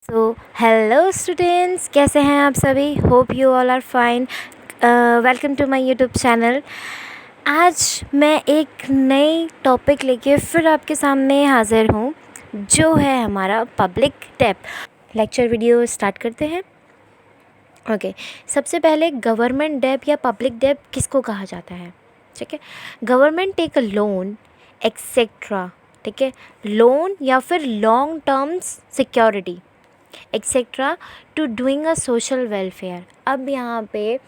Hello students, कैसे हैं आप सभी? Hope you all are fine. Welcome to my YouTube channel. आज मैं एक नई टॉपिक लेके फिर आपके सामने हाज़िर हूँ, जो है हमारा पब्लिक डेब्ट। लेक्चर वीडियो स्टार्ट करते हैं। ओके, सबसे पहले गवर्नमेंट डेब्ट या पब्लिक डेब्ट किसको कहा जाता है? ठीक है, government take a loan etcetera. ठीक है, लोन या फिर long terms security etcetera to doing a social welfare. अब यहाँ पे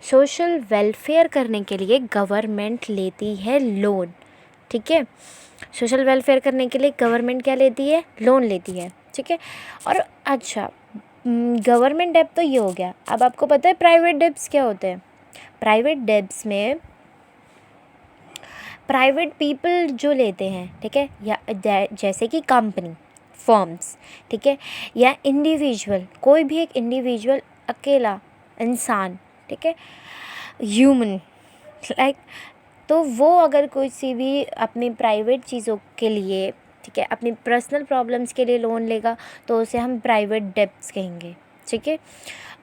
सोशल वेलफेयर करने के लिए गवर्नमेंट लेती है लोन। ठीक है, सोशल वेलफेयर करने के लिए गवर्नमेंट क्या लेती है? लोन लेती है। ठीक है, और अच्छा, गवर्नमेंट डेब्ट तो ये हो गया। अब आपको पता है प्राइवेट डेब्ट्स क्या होते हैं? प्राइवेट डेब्ट्स में प्राइवेट पीपल जो लेते हैं, ठीक है, या जैसे कि कंपनी, फर्म्स, ठीक है, या इंडिविजुअल, कोई भी एक इंडिविजुअल, अकेला इंसान, ठीक है, ह्यूमन लाइक, तो वो अगर कोई सी भी अपनी प्राइवेट चीज़ों के लिए, ठीक है, अपनी पर्सनल प्रॉब्लम्स के लिए लोन लेगा तो उसे हम प्राइवेट डेब्ट्स कहेंगे। ठीक है,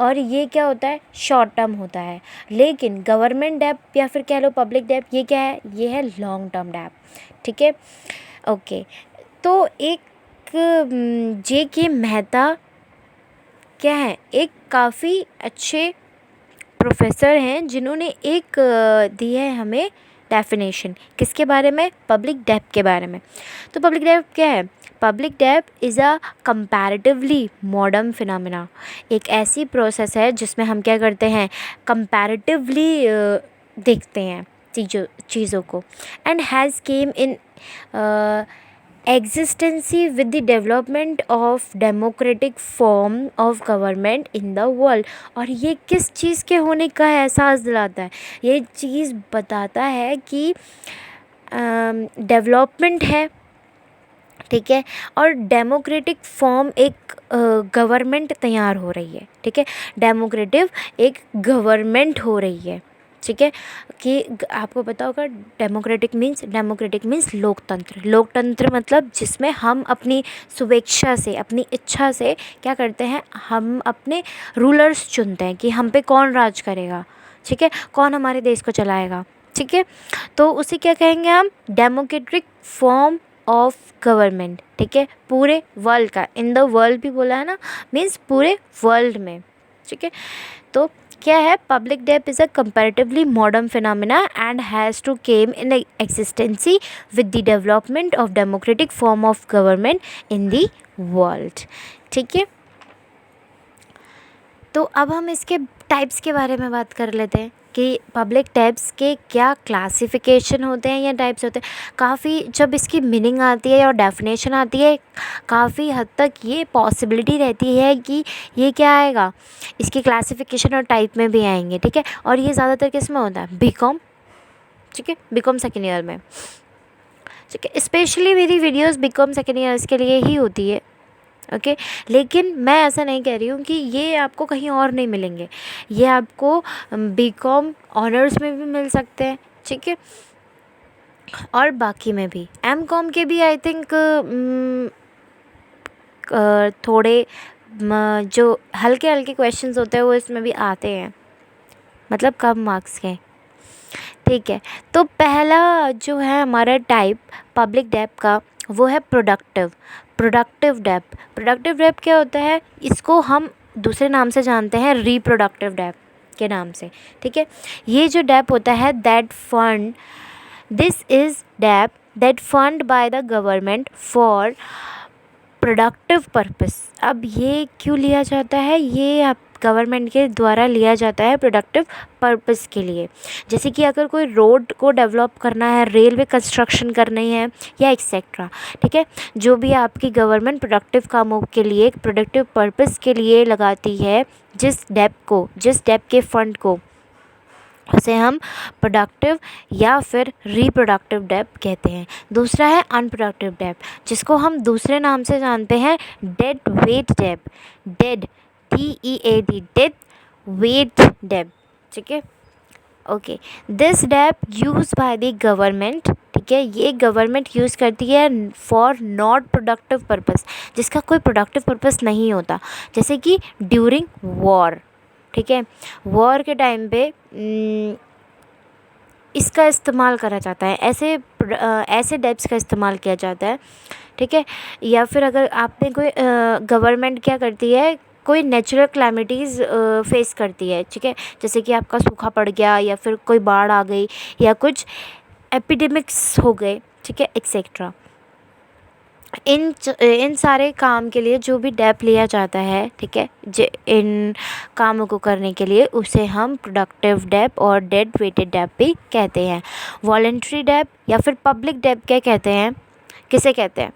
और ये क्या होता है? शॉर्ट टर्म होता है। लेकिन गवर्नमेंट डेब्ट या फिर कह लो पब्लिक डेब्ट, ये क्या है? ये है लॉन्ग टर्म डेब्ट। ठीक है, ओके। तो एक जे के मेहता क्या है? एक काफ़ी अच्छे प्रोफेसर हैं जिन्होंने एक दी है हमें डेफिनेशन। किसके बारे में? पब्लिक डेब्ट के बारे में। तो पब्लिक डेब्ट क्या है? पब्लिक डेब्ट is a comparatively modern phenomena. एक ऐसी प्रोसेस है जिसमें हम क्या करते हैं? कंपैरेटिवली देखते हैं चीज़ों को, and has came in existency with the development of democratic form of government in the world। और ये किस चीज़ के होने का एहसास दिलाता है? ये चीज़ बताता है कि डेवलपमेंट है, ठीक है, और डेमोक्रेटिक फॉर्म एक गवर्नमेंट तैयार हो रही है। ठीक है, डेमोक्रेटिव एक गवर्नमेंट हो रही है। ठीक है, कि आपको पता होगा डेमोक्रेटिक मीन्स लोकतंत्र। लोकतंत्र मतलब जिसमें हम अपनी स्वेच्छा से, अपनी इच्छा से क्या करते हैं? हम अपने रूलर्स चुनते हैं कि हम पे कौन राज करेगा। ठीक है, कौन हमारे देश को चलाएगा। ठीक है, तो उसे क्या कहेंगे हम? Democratic form of government. ठीक है, पूरे वर्ल्ड का, इन द वर्ल्ड भी बोला है ना, मीन्स पूरे वर्ल्ड में। ठीक है, तो क्या है? पब्लिक डेब्ट is a comparatively modern phenomena and has to came in existency with the development of democratic form of government in the world. ठीक है, तो अब हम इसके टाइप्स के बारे में बात कर लेते हैं कि पब्लिक डेब्ट्स के क्या क्लासिफिकेशन होते हैं या टाइप्स होते हैं। काफ़ी जब इसकी मीनिंग आती है और डेफिनेशन आती है, काफ़ी हद तक ये पॉसिबिलिटी रहती है कि ये क्या आएगा? इसकी क्लासिफिकेशन और टाइप में भी आएंगे। ठीक है, और ये ज़्यादातर किस में होता है? बीकॉम। ठीक है, बीकॉम सेकेंड ईयर में। ठीक है, स्पेशली मेरी वीडियोज़ बीकॉम सेकेंड ईयर्स के लिए ही होती है। ओके, लेकिन मैं ऐसा नहीं कह रही हूँ कि ये आपको कहीं और नहीं मिलेंगे। ये आपको बीकॉम ऑनर्स में भी मिल सकते हैं। ठीक है, और बाकी में भी, एम कॉम के भी आई थिंक थोड़े जो हल्के हल्के क्वेश्चंस होते हैं वो इसमें भी आते हैं, मतलब कम मार्क्स के। ठीक है, तो पहला जो है हमारा टाइप पब्लिक डेब्ट का, वो है प्रोडक्टिव डेब्ट। प्रोडक्टिव डेब्ट क्या होता है? इसको हम दूसरे नाम से जानते हैं, रिप्रोडक्टिव डेब्ट के नाम से। ठीक है, ये जो डेब्ट होता है, दिस इज़ डेब्ट that fund by the government for productive purpose. अब ये क्यों लिया जाता है? ये आप गवर्नमेंट के द्वारा लिया जाता है प्रोडक्टिव पर्पस के लिए। जैसे कि अगर कोई रोड को डेवलप करना है, रेलवे कंस्ट्रक्शन करनी है, या एक्सेट्रा। ठीक है, जो भी आपकी गवर्नमेंट प्रोडक्टिव कामों के लिए, प्रोडक्टिव पर्पस के लिए लगाती है, जिस डेब्ट के फंड को, उसे हम प्रोडक्टिव या फिर रिप्रोडक्टिव डेब्ट कहते हैं। दूसरा है अनप्रोडक्टिव डेब्ट, जिसको हम दूसरे नाम से जानते हैं डेड वेट डेब्ट। डेड, DEAD, डेड वेट डेब्ट। ठीक है, ओके। दिस डेब्ट यूज बाय द गवर्नमेंट, ठीक है, ये गवर्नमेंट यूज़ करती है फॉर नॉट प्रोडक्टिव पर्पस, जिसका कोई प्रोडक्टिव पर्पस नहीं होता, जैसे कि ड्यूरिंग वॉर, ठीक है, वॉर के टाइम पे इसका इस्तेमाल करा जाता है, ऐसे डेब्ट्स का इस्तेमाल किया जाता है, ठीक है। या फिर अगर आपने कोई गवर्नमेंट क्या करती है, कोई नेचुरल क्लैमिटीज़ फेस करती है, ठीक है, जैसे कि आपका सूखा पड़ गया या फिर कोई बाढ़ आ गई या कुछ एपिडेमिक्स हो गए, ठीक है, एक्सेट्रा। इन सारे काम के लिए जो भी डेब्ट लिया जाता है, ठीक है, इन कामों को करने के लिए उसे हम प्रोडक्टिव डेब्ट और डेड वेटेड डेब्ट भी कहते हैं। वॉलेंट्री डेब्ट या फिर पब्लिक डेब्ट क्या कहते हैं, किसे कहते हैं?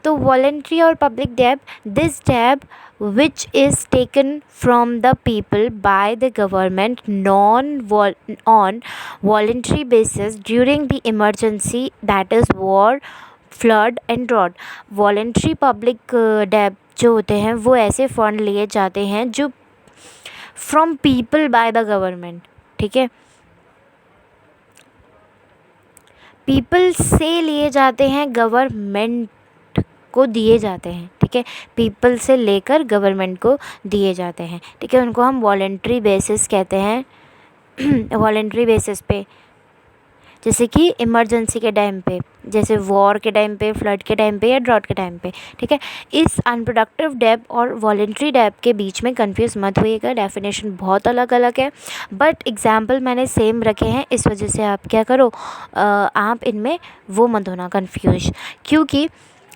तो वॉलेंट्री और पब्लिक डेब्ट, दिस डेब्ट which is taken from the people by the government on voluntary basis during the emergency, that is war, flood and drought. Voluntary public डेब्ट जो होते हैं वो ऐसे फ़ंड लिए जाते हैं जो from people by the government, ठीक है, पीपल से लिए जाते हैं, गवर्नमेंट को दिए जाते हैं, ठीक है, पीपल से लेकर गवर्नमेंट को दिए जाते हैं, ठीक है, उनको हम वॉलेंट्री बेसिस कहते हैं। वॉलेंट्री बेसिस पे, जैसे कि इमरजेंसी के टाइम पे, जैसे वॉर के टाइम पे, फ्लड के टाइम पे या ड्रॉट के टाइम पे, ठीक है। इस अनप्रोडक्टिव डेब्ट और वॉलेंट्री डेब्ट के बीच में कंफ्यूज मत होइएगा, डेफिनेशन बहुत अलग अलग है, बट एग्जाम्पल मैंने सेम रखे हैं, इस वजह से आप क्या करो, आप इनमें वो मत होना कंफ्यूज, क्योंकि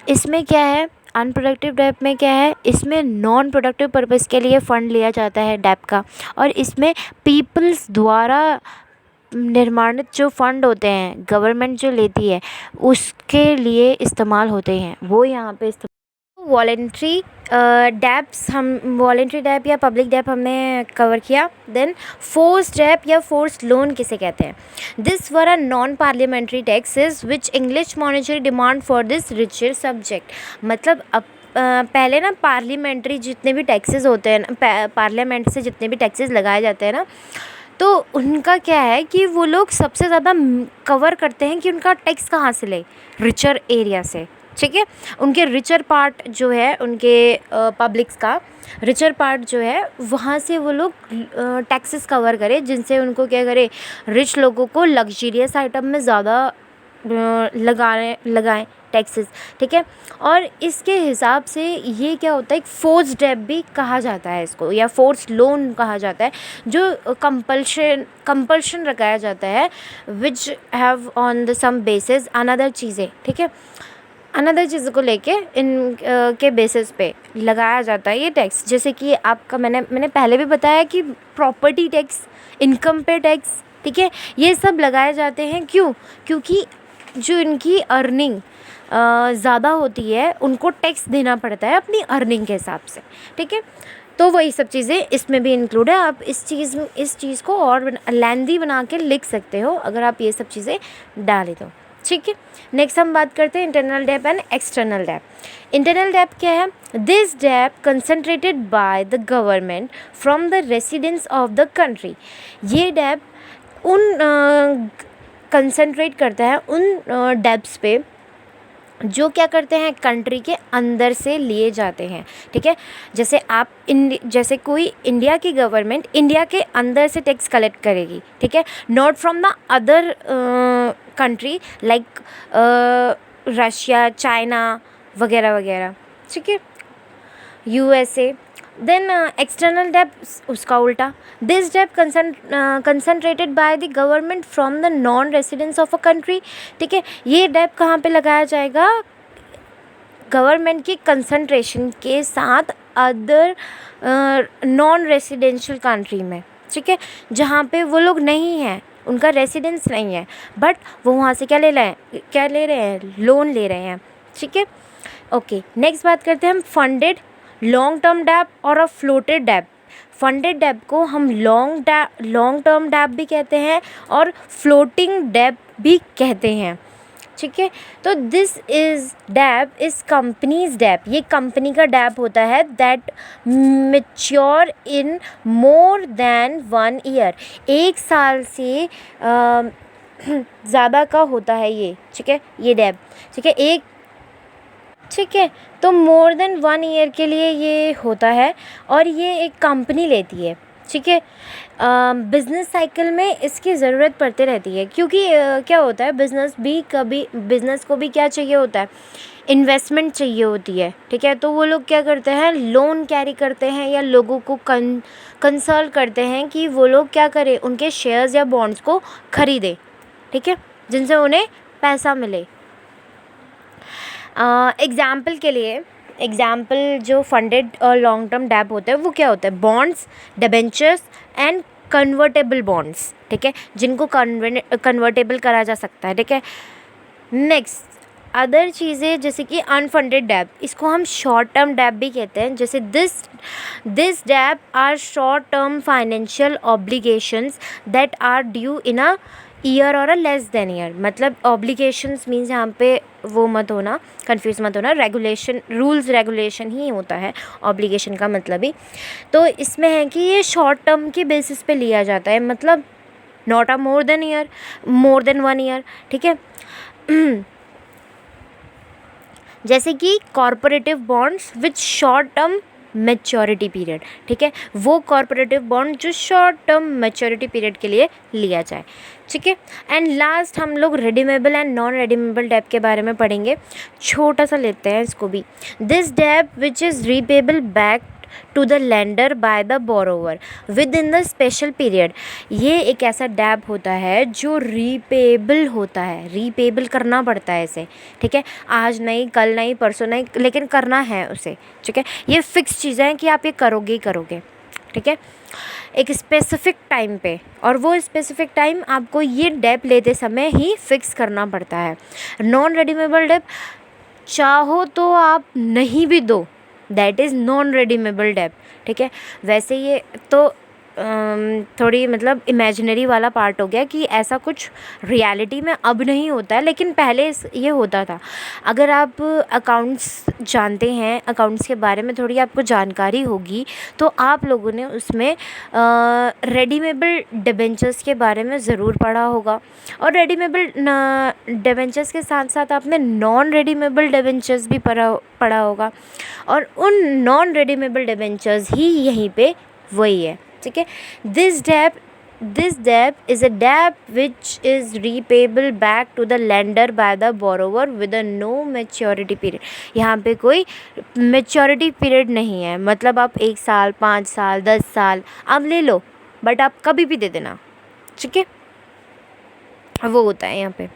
इसमें क्या है, अनप्रोडक्टिव डेब्ट में क्या है, इसमें नॉन प्रोडक्टिव पर्पस के लिए फ़ंड लिया जाता है डेब्ट का, और इसमें पीपल्स द्वारा निर्माणित जो फ़ंड होते हैं, गवर्नमेंट जो लेती है, उसके लिए इस्तेमाल होते हैं, वो यहाँ पे वॉलेंट्री डेब्ट्स, हम वॉलेंट्री डेब्ट या पब्लिक डेब्ट हमने कवर किया। देन फोर्स डेब्ट या फोर्स लोन किसे कहते हैं? This were a non parliamentary taxes which English monetary demand for this richer subject. मतलब अब पहले ना पार्लियामेंट्री जितने भी टैक्सेस होते हैं ना, पार्लियामेंट से जितने भी टैक्सेस लगाए जाते हैं ना, तो उनका क्या है कि वो लोग सबसे ज़्यादा कवर करते हैं कि उनका टैक्स कहाँ से ले, रिचर एरिया से, ठीक है। उनके रिचर पार्ट जो है, उनके पब्लिक्स का रिचर पार्ट जो है, वहाँ से वो लोग टैक्सेस कवर करें, जिनसे उनको क्या करे, रिच लोगों को लग्जरियस आइटम में ज़्यादा लगाएं टैक्सेस, ठीक है। और इसके हिसाब से ये क्या होता है, एक फोर्स डेब्ट भी कहा जाता है इसको, या फोर्स लोन कहा जाता है, जो कंपल्शन लगाया जाता है, which have on the some basis another चीज़ें, ठीक है, अनदर चीज़ों को लेके इन के बेसिस पे लगाया जाता है ये टैक्स। जैसे कि आपका मैंने पहले भी बताया कि प्रॉपर्टी टैक्स, इनकम पे टैक्स, ठीक है, ये सब लगाए जाते हैं। क्यों? क्योंकि जो इनकी अर्निंग ज़्यादा होती है, उनको टैक्स देना पड़ता है अपनी अर्निंग के हिसाब से, ठीक है। तो वही सब चीज़ें इसमें भी इंक्लूड है। आप इस चीज़ को और लेंदी बना के लिख सकते हो अगर आप ये सब चीज़ें डालें तो, ठीक है। नेक्स्ट हम बात करते हैं इंटरनल डेब्ट एंड एक्सटर्नल डेब्ट। इंटरनल डेब्ट क्या है? दिस डेब्ट concentrated by the government from the residence of the country. ये डेब्ट उन कंसंट्रेट करता है उन डेब्ट्स पे जो क्या करते हैं, कंट्री के अंदर से लिए जाते हैं, ठीक है। जैसे कोई इंडिया की गवर्नमेंट इंडिया के अंदर से टैक्स कलेक्ट करेगी, ठीक है, not from the other country like Russia, China वगैरह वगैरह, ठीक है, यूएसए। देन एक्सटर्नल डेब्ट उसका उल्टा, दिस डेब्ट concentrated by the government from the non residence of a country, ठीक है। ये डेब्ट कहाँ पे लगाया जाएगा? गवर्नमेंट की कंसंट्रेशन के साथ अदर नॉन रेसिडेंशियल कंट्री में, ठीक है, जहाँ पे वो लोग नहीं हैं, उनका रेसिडेंस नहीं है, बट वो वहाँ से क्या ले रहे हैं, लोन ले रहे हैं, ठीक है। ओके, नेक्स्ट बात करते हैं हम फंडेड लॉन्ग टर्म डेब्ट और अ फ्लोटेड डेब्ट। फंडेड डेब्ट को हम लॉन्ग टर्म डेब्ट भी कहते हैं और फ्लोटिंग डेब्ट भी कहते हैं, ठीक है। तो दिस इज़ डेब्ट इज़ कंपनीज डेब्ट। ये कंपनी का डेब्ट होता है that mature in more than 1 year. 1 साल से ज़्यादा का होता है ये, ठीक है, ये डेब, ठीक है, एक, ठीक है, तो मोर देन 1 ईयर के लिए ये होता है और ये एक कंपनी लेती है, ठीक है। बिज़नेस साइकिल में इसकी ज़रूरत पड़ती रहती है क्योंकि क्या होता है, बिज़नेस को भी क्या चाहिए होता है, इन्वेस्टमेंट चाहिए होती है, ठीक है। तो वो लोग क्या करते हैं, लोन कैरी करते हैं या लोगों को कंसल्ट करते हैं कि वो लोग क्या करें, उनके शेयर्स या बॉन्ड्स को ख़रीदें, ठीक है, जिनसे उन्हें पैसा मिले। एग्ज़ाम्पल के लिए, एग्ज़ाम्पल जो फंडेड और लॉन्ग टर्म डेब होते हैं वो क्या होता है, bonds, debentures and convertible bonds, ठीक है, जिनको कन्वर्टेबल करा जा सकता है, ठीक है। नेक्स्ट अदर चीज़ें जैसे कि अनफंडेड डेब, इसको हम शॉर्ट टर्म डेब भी कहते हैं। जैसे this debt are short term financial obligations that are due in a year और अ लेस देन ईयर। मतलब ऑब्लिगेशंस मीन्स यहाँ पे वो मत होना, कंफ्यूज मत होना, रेगुलेशन, रूल्स रेगुलेशन ही होता है ऑब्लिगेशन का मतलब ही। तो इसमें है कि ये शॉर्ट टर्म के बेसिस पे लिया जाता है, मतलब not a more than 1 year, ठीक है। जैसे कि corporative bonds with short term maturity period, ठीक है, वो कॉर्पोरेटिव बॉन्ड जो शॉर्ट टर्म मैच्योरिटी पीरियड के लिए लिया जाए, ठीक है। एंड लास्ट हम लोग रिडीमेबल एंड नॉन रिडीमेबल डेब के बारे में पढ़ेंगे, छोटा सा लेते हैं इसको भी। This debt which is repayable back to the lender by the borrower within the special period. ये एक ऐसा डेब होता है जो रीपेबल होता है, रीपेबल करना पड़ता है इसे, ठीक है, आज नहीं, कल नहीं, परसों नहीं, लेकिन करना है उसे, ठीक है। ये फिक्स चीज़ें हैं कि आप ये करोगे ही करोगे, ठीक है, एक स्पेसिफिक टाइम पे, और वो स्पेसिफिक टाइम आपको ये डेब लेते समय ही फिक्स करना पड़ता है। नॉन रिडीमेबल डेब चाहो तो आप नहीं भी दो, दैट इज़ नॉन रिडीमेबल डेब, ठीक है। वैसे ये तो थोड़ी मतलब इमेजिनरी वाला पार्ट हो गया कि ऐसा कुछ रियलिटी में अब नहीं होता है, लेकिन पहले ये होता था। अगर आप अकाउंट्स जानते हैं, अकाउंट्स के बारे में थोड़ी आपको जानकारी होगी, तो आप लोगों ने उसमें रेडीमेबल डिबेंचर्स के बारे में ज़रूर पढ़ा होगा, और रेडीमेबल डिबेंचर्स के साथ साथ आपने नॉन रेडीमेबल डिबेंचर्स भी पढ़ा होगा, और उन नॉन रेडीमेबल डिबेंचर्स ही यहीं पे वही है, ठीक है। This debt is a debt which is repayable back to the lender by the borrower with a no maturity period. यहाँ पे कोई मैच्योरिटी पीरियड नहीं है, मतलब आप 1 साल, 5 साल, 10 साल आप ले लो, बट आप कभी भी दे देना, ठीक है, वो होता है यहाँ पे,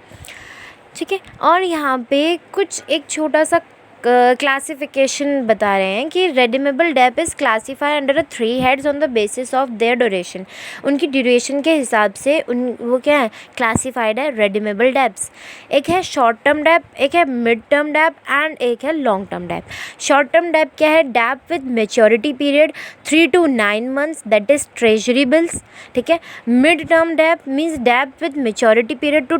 ठीक है। और यहाँ पे कुछ एक छोटा सा क्लासिफिकेशन बता रहे हैं कि redeemable debt is classify under 3 heads on the basis of their duration. उनकी ड्यूरेशन के हिसाब से वो क्या है, क्लासीफाइड है रेडीमेबल डेब्स। एक है शॉर्ट टर्म डेब, एक है मिड टर्म डेब एंड एक है long term debt. Short term debt क्या है, debt with maturity period 3 to 9 months, that is treasury bills, ठीक है। Mid term debt means debt with maturity period to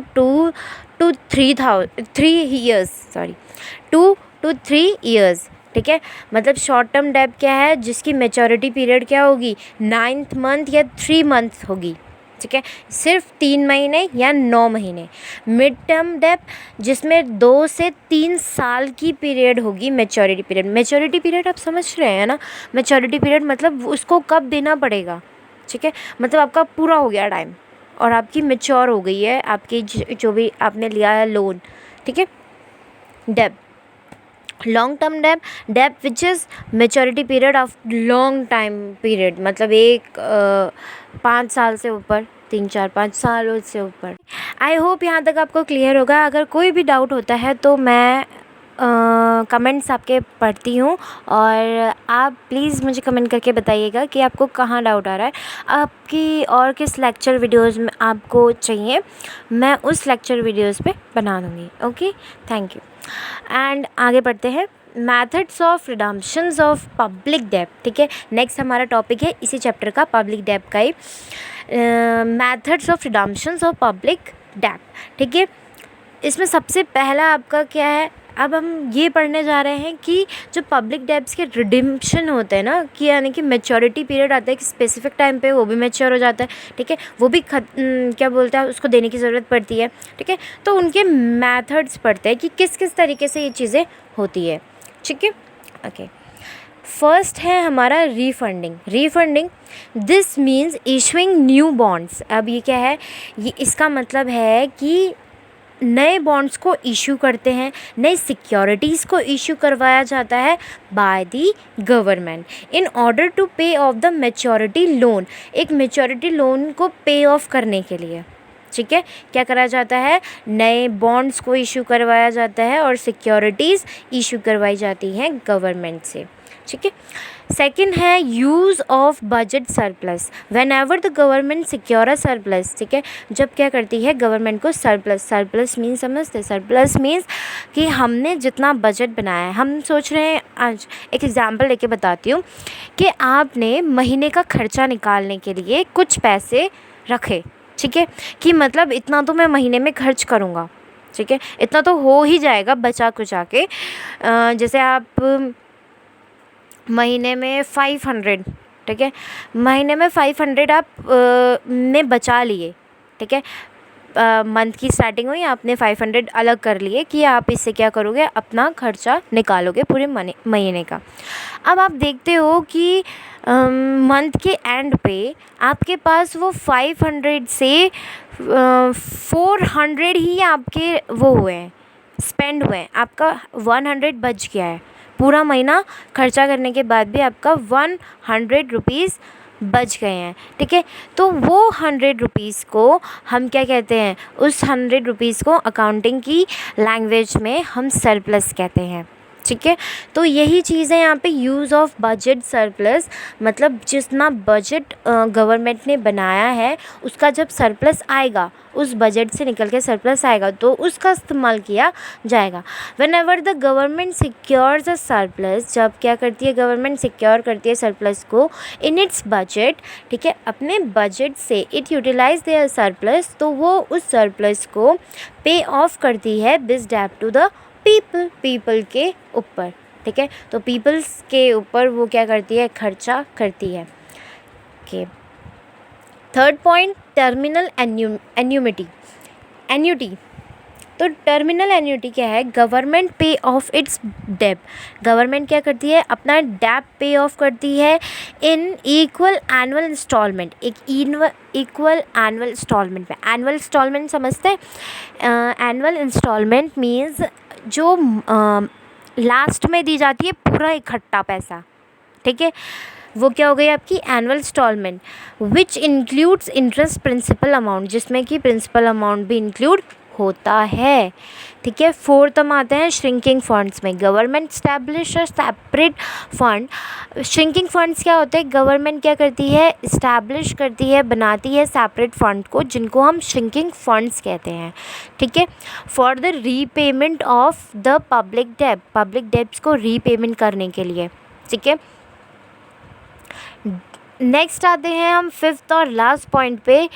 3 years, ठीक है। मतलब शॉर्ट टर्म डेब क्या है, जिसकी मेच्योरिटी पीरियड क्या होगी, 9th month या 3 months होगी, ठीक है, सिर्फ 3 महीने या 9 महीने। मिड टर्म डेब जिसमें 2 से 3 साल की पीरियड होगी मेच्योरिटी पीरियड। मेच्योरिटी पीरियड आप समझ रहे हैं ना, मेच्योरिटी पीरियड मतलब उसको कब देना पड़ेगा, ठीक है, मतलब आपका पूरा हो गया टाइम और आपकी मेच्योर हो गई है आपकी जो भी आपने लिया है लोन, ठीक है। Debt long term debt which is maturity period of long time period, मतलब 5 साल से ऊपर, 3-4-5 सालों से ऊपर। आई होप यहाँ तक आपको क्लियर होगा। अगर कोई भी डाउट होता है तो मैं कमेंट्स आपके पढ़ती हूँ, और आप प्लीज़ मुझे कमेंट करके बताइएगा कि आपको कहाँ डाउट आ रहा है, आपकी और किस लेक्चर वीडियोज़ में आपको चाहिए, मैं उस लेक्चर वीडियोज़ पे बना दूँगी। Okay, thank you. एंड आगे बढ़ते हैं, मैथड्स ऑफ रिडम्पशंस ऑफ पब्लिक डेब, ठीक है। नेक्स्ट हमारा टॉपिक है इसी चैप्टर का, पब्लिक डेब का ही, मैथड्स ऑफ रिडम्पशंस ऑफ पब्लिक डेब, ठीक है। इसमें सबसे पहला आपका क्या है, अब हम ये पढ़ने जा रहे हैं कि जो पब्लिक डेब्ट्स के रिडिम्पशन होते हैं ना, कि यानी कि मैच्योरिटी पीरियड आता है कि स्पेसिफिक टाइम पे वो भी मैच्योर हो जाता है, ठीक है, वो भी क्या बोलते हैं उसको देने की ज़रूरत पड़ती है, ठीक है। तो उनके मेथड्स पढ़ते हैं कि किस किस तरीके से ये चीज़ें होती है, ठीक है। ओके, फर्स्ट है हमारा refunding. This means issuing new bonds. अब ये क्या है, ये इसका मतलब है कि नए बॉन्ड्स को इशू करते हैं, नई सिक्योरिटीज़ को इशू करवाया जाता है by the government in order to pay off the maturity loan. एक मैच्योरिटी लोन को पे ऑफ करने के लिए, ठीक है, क्या करा जाता है, नए बॉन्ड्स को इशू करवाया जाता है और सिक्योरिटीज़ इशू करवाई जाती हैं गवर्नमेंट से, ठीक है। सेकंड है use of budget surplus. When ever the government secure a surplus, ठीक है, जब क्या करती है गवर्नमेंट को सरप्लस मीन्स समझते, सरप्लस मीन्स कि हमने जितना बजट बनाया है, हम सोच रहे हैं, आज एक एग्जांपल लेके बताती हूँ कि आपने महीने का खर्चा निकालने के लिए कुछ पैसे रखे, ठीक है, कि मतलब इतना तो मैं महीने में खर्च करूँगा, ठीक है, इतना तो हो ही जाएगा बचा कुचा के। जैसे आप महीने में 500, ठीक है, महीने में 500 आप ने बचा लिए, ठीक है, मंथ की स्टार्टिंग हुई, आपने 500 अलग कर लिए कि आप इससे क्या करोगे, अपना खर्चा निकालोगे पूरे महीने का। अब आप देखते हो कि मंथ के एंड पे आपके पास वो 500 से 400 ही आपके वो हुए हैं, स्पेंड हुए हैं, आपका 100 बच गया है। पूरा महीना खर्चा करने के बाद भी आपका 100 रुपीज़ बच गए हैं, ठीक है। तो वो 100 रुपीज़ को हम क्या कहते हैं, उस 100 रुपीज़ को अकाउंटिंग की लैंग्वेज में हम सरप्लस कहते हैं, ठीक है। तो यही चीज़ है यहाँ पे यूज़ ऑफ बजट सरप्लस, मतलब जितना बजट गवर्नमेंट ने बनाया है उसका जब सरप्लस आएगा, उस बजट से निकल के सरप्लस आएगा तो उसका इस्तेमाल किया जाएगा। When ever the government secures a surplus, जब क्या करती है गवर्नमेंट, सिक्योर करती है सरप्लस को इन इट्स बजट, ठीक है, अपने बजट से, इट यूटिलाइज देयर सरप्लस, तो वो उस सरप्लस को पे ऑफ करती है दिस डेब्ट टू द पीपल के ऊपर, ठीक है। तो पीपल्स के ऊपर वो क्या करती है, खर्चा करती है। Okay, third point, terminal annuity. तो टर्मिनल एन्यूटी क्या है, गवर्नमेंट पे ऑफ इट्स डेब, गवर्नमेंट क्या करती है, अपना डेब पे ऑफ करती है इन इक्वल एनुअल इंस्टॉलमेंट, एक इक्वल एनुअल इंस्टॉलमेंट में। एनुअल इंस्टॉलमेंट समझते हैं, एनुअल इंस्टॉलमेंट मीन्स जो लास्ट में दी जाती है पूरा इकट्ठा पैसा, ठीक है, वो क्या हो गई आपकी annual instalment, which includes interest principal amount, जिसमें कि प्रिंसिपल अमाउंट भी इंक्लूड होता है, ठीक है। फोर्थ हम आते हैं श्रिंकिंग फंड्स में। Government establish a separate fund. Shrinking funds क्या होते हैं, गवर्नमेंट क्या करती है, इस्टेब्लिश करती है, बनाती है सेपरेट फंड को, जिनको हम श्रिंकिंग फंड्स कहते हैं, ठीक है, for the repayment of the public डेब्ट, पब्लिक डेब्ट्स को रीपेमेंट करने के लिए, ठीक है। नेक्स्ट आते हैं हम फिफ्थ और लास्ट पॉइंट पे,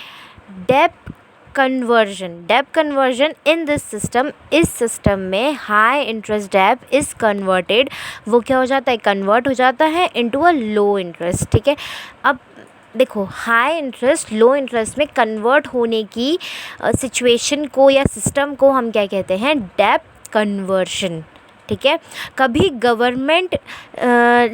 डेब्ट कन्वर्जन इन दिस सिस्टम। इस सिस्टम में हाई इंटरेस्ट डेब्ट इज़ कन्वर्टेड, वो क्या हो जाता है, कन्वर्ट हो जाता है इनटू अ लो इंटरेस्ट, ठीक है। अब देखो, हाई इंटरेस्ट लो इंटरेस्ट में कन्वर्ट होने की सिचुएशन को या सिस्टम को हम क्या कहते हैं, डेब्ट कन्वर्जन, ठीक है। कभी गवर्नमेंट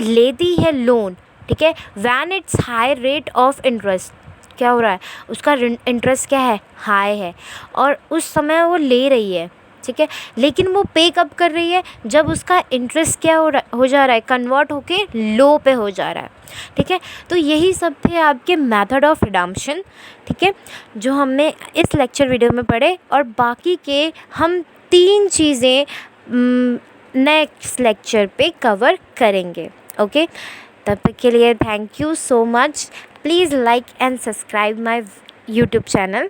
लेती है लोन, ठीक है, when it's high rate of interest, क्या हो रहा है, उसका इंटरेस्ट क्या है, हाई है, और उस समय वो ले रही है, ठीक है, लेकिन वो पे कब कर रही है, जब उसका इंटरेस्ट क्या हो जा रहा है, कन्वर्ट होके लो पे हो जा रहा है, ठीक है। तो यही सब थे आपके मेथड ऑफ रिडम्पशन, ठीक है, जो हमने इस लेक्चर वीडियो में पढ़े, और बाकी के हम 3 चीज़ें नेक्स्ट लेक्चर पे कवर करेंगे। ओके, तब तक के लिए thank you so much. Please like and subscribe my YouTube channel.